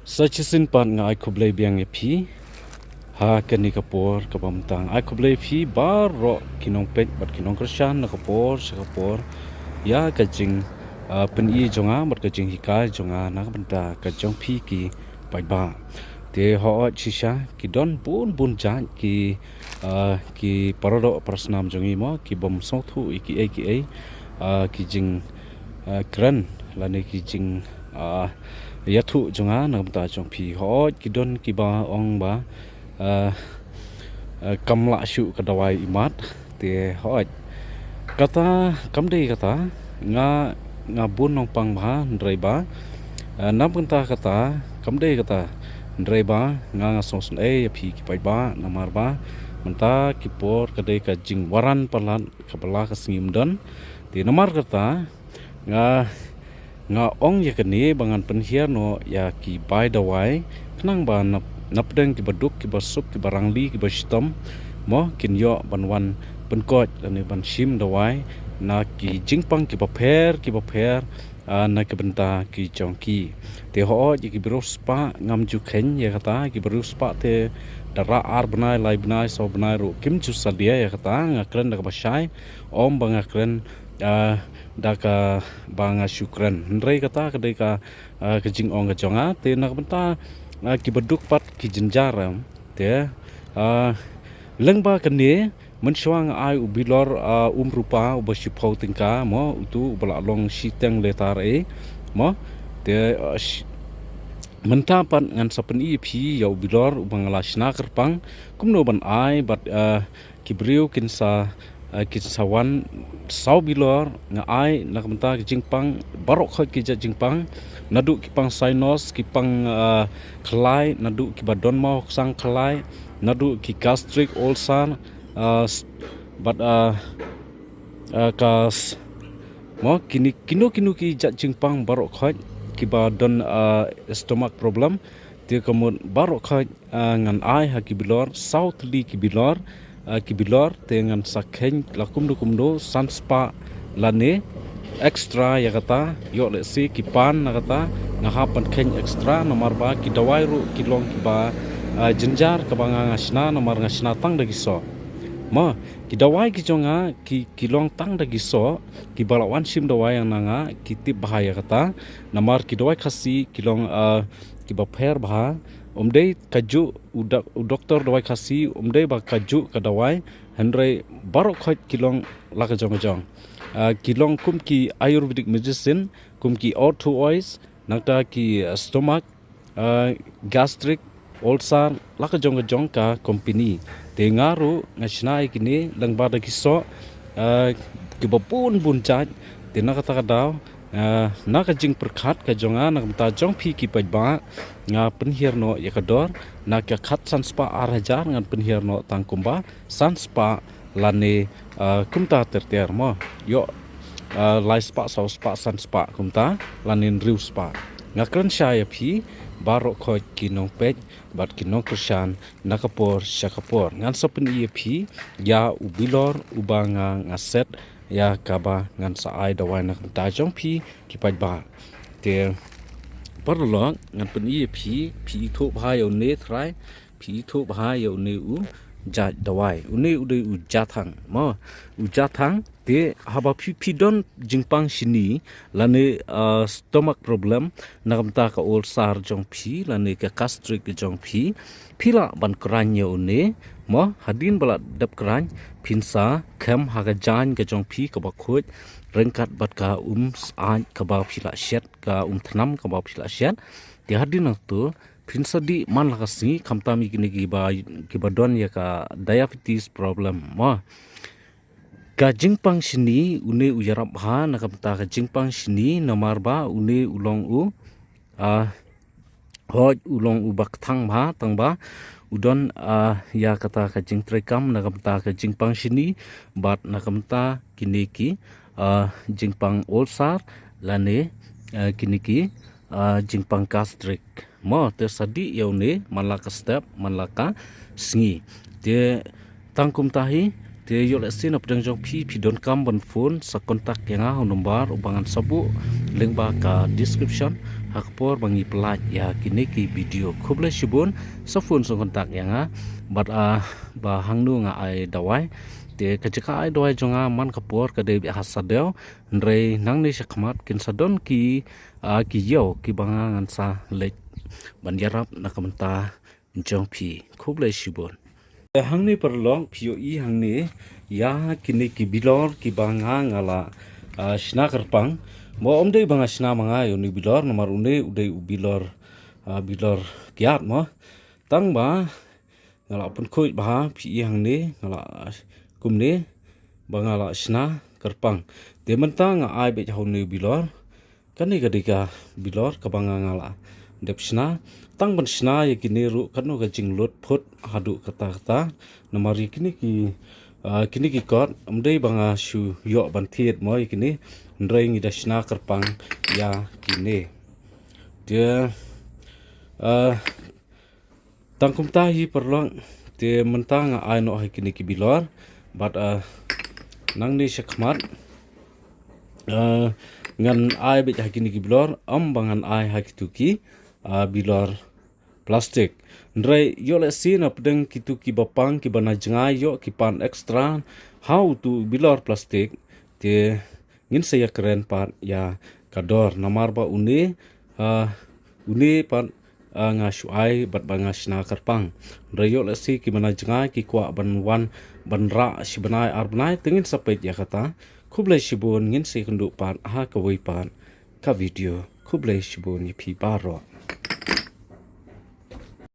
Sachisin pan nga ai kublai biang e phi ha kani kapor kabamtang ai kublai phi bar ro kinong pet bat kinong krishan na kapor sa kapor ya kajing pen i jonga bat kajing hikai jonga na banta kajong phi ki pai ba te ho chisha ki don bun jan ki parodo prasnam jongi mo ki bom song thu ki ki jing kran lane ki jing yathu jonga nam ta chong phi ho ki don ki ba ong ba kamla shu kadawai imat te ho kata kamdei kata nga bun nong pang ba ndrai ba nam kanta kata kamdei kata ndrai ba nga song e phi ki pai ba namar ba menta ki por kadai ka jing waran palan kabala ka singim don te namar kata nga ong ya kani bangan penhiar no ya ki bai dawai knang ba napdeng ki baduk ki basup ki barangli ki bastom mo kin yo banwan penkot ani ban shim dawai na ki jingpang ki baper na ki benta ki chongki te ho ki berus pa ngam ju khen ya kata ki berus pa te dara ar banai lai banai so banai ru kim chu sadia ya kata ngakren da basai om bangakren daka banga syukran ndrai kata kadai ka kejing ong kajonga te nak benta ki beduk pat ki jenjaram te lengba kene mensuang ai ubilor rupa ubasipau tingka mo utu bala long siteng letar mo te mentapan ngan sapen ip ya ubilor ubangala sna kerpang kumno ban ai bat kibriu kinsa kisawan sau bilor nga ai nakmenta jingpang barok khoi ki jingpang nadu kipang sinus kipang khlai nadu ki badon mau sang khlai nadu ki gastric ulcer but kas mo kino ki jingpang barok khoi ki badon stomach problem ti kemun barok khoi ngan ai ha ki bilor south li ki bilor kibilor dengan sakhen lakumdo sanspa lane extra ya kata yo le si kipan na kata ngahapan khen extra nomor ba ki dawai ru kilong ki ba jenjar kabanga ngasna nomor ngasna tang dagi so ma ki dawai ki jonga ki kilong tang dagi so ki balawan sim dawai yang nanga ki tip bahaya kata nomor ki dawai khasi kilong ki ba pher bah umdei kaju doktor dawai khasi umdei ba kaju ka dawai handrai barok khoi kilong laka jong kilong kum ki ayurvedic medicine kum ki ortho oils nakta ki stomach gastric ulcer laka jong ka company te ngaru ngasnai kini langba da kiso ki bapun buncaj te nakata kadaw naka jing perkhat ka jonga nak ta jong phi ki pajba nga penhiar no yakador nak khat sanspa arhajar ngan penhiar no tangkumba sanspa lane kumta terter mo yo lai spa sau spa sanspa kumta lanin riu spa ngakran shaya phi baro khoj kinong pej bat kinong krishan nakapor shakapor ngan sopen ie phi ya ubilor ubanga ngaset ya kaba ngan sa ai dawai nak ta jong phi ki paj ba te parlo ngan pen i phi tho bha yo ne thrai phi tho bha yo ne u ja dawai une ude u jathang mo u jathang te haba phi don jingpang sini lane stomach problem nagamta ka ulcer jong phi lane ka gastric jong phila ban kran yo ne mo hadin bala dap kran phinsa khem haga jan ka jong phi ka ba khoj rengkat bat ka ai ka ba phila shet ka thnam ka ba phila shet te hadin tu phinsa di man la kasi khamtami kini ki ba don ya ka diabetes problem mo ka jingpang sini une uyarap ha nakamta ka jingpang sini namar ba une ulong u hoj ulong u bak thang ba tangba udon ya kata ka jingtrekam nakamta ka jingpang sini bat nakamta kini ki jingpang ulcer lane kini ki jingpang gastric mo te sadi yaune malaka step malaka sngi te tangkum tahi Te yo le sin apdang jong pi don kam ban phone sa kontak yang nomor ubangan sabu link ba ka description hakpor bangi pelat ya kini ki video kuble shibun sa phone sa kontak yang bat ba hangnu nga ai dawai te kajaka ai dawai jonga man kapor ka de hasadel ndre nang ni shakmat kin sadon ki yo ki banga ngan sa lek banjarap na kamenta jong pi kuble shibun hangni perlong POE hangni ya kini ki bilor ki banga ngala shna kerpang mo omde banga shna manga yoni bilor nomor une ude bilor bilor kiat mo tang ba ngala pun khoi ba POE hangni ngala kumne banga la shna kerpang de mentang ai be honi bilor kani gadika bilor ka banga ngala depsna tang ban shna ye kini ru kanu ka jinglut phut hadu kata namari kini ki kot amdei banga shu yo ban thiet mo kini ndrei ngi da shna kerpang ya kini dia tangkum ta hi perlong te mentang ai no ha kini ki bilor but nang ni shakmat ngan ai be ha kini ki bilor bangan ai ha kituki bilor plastik ndrai yo le sin apdeng kitu ki bapang ki bana jengai yo ki pan extra how to bilor plastik te ngin saya keren pat ya kador namar ba une pat nga shuai bat banga shna karpang ndrai yo le si ki bana jengai ki kwa ban wan ban ra shi banai arbnai tengin sapet ya kata kuble shibun ngin se kundu pat ha ka wei pat ka video kuble shibun ni pi baro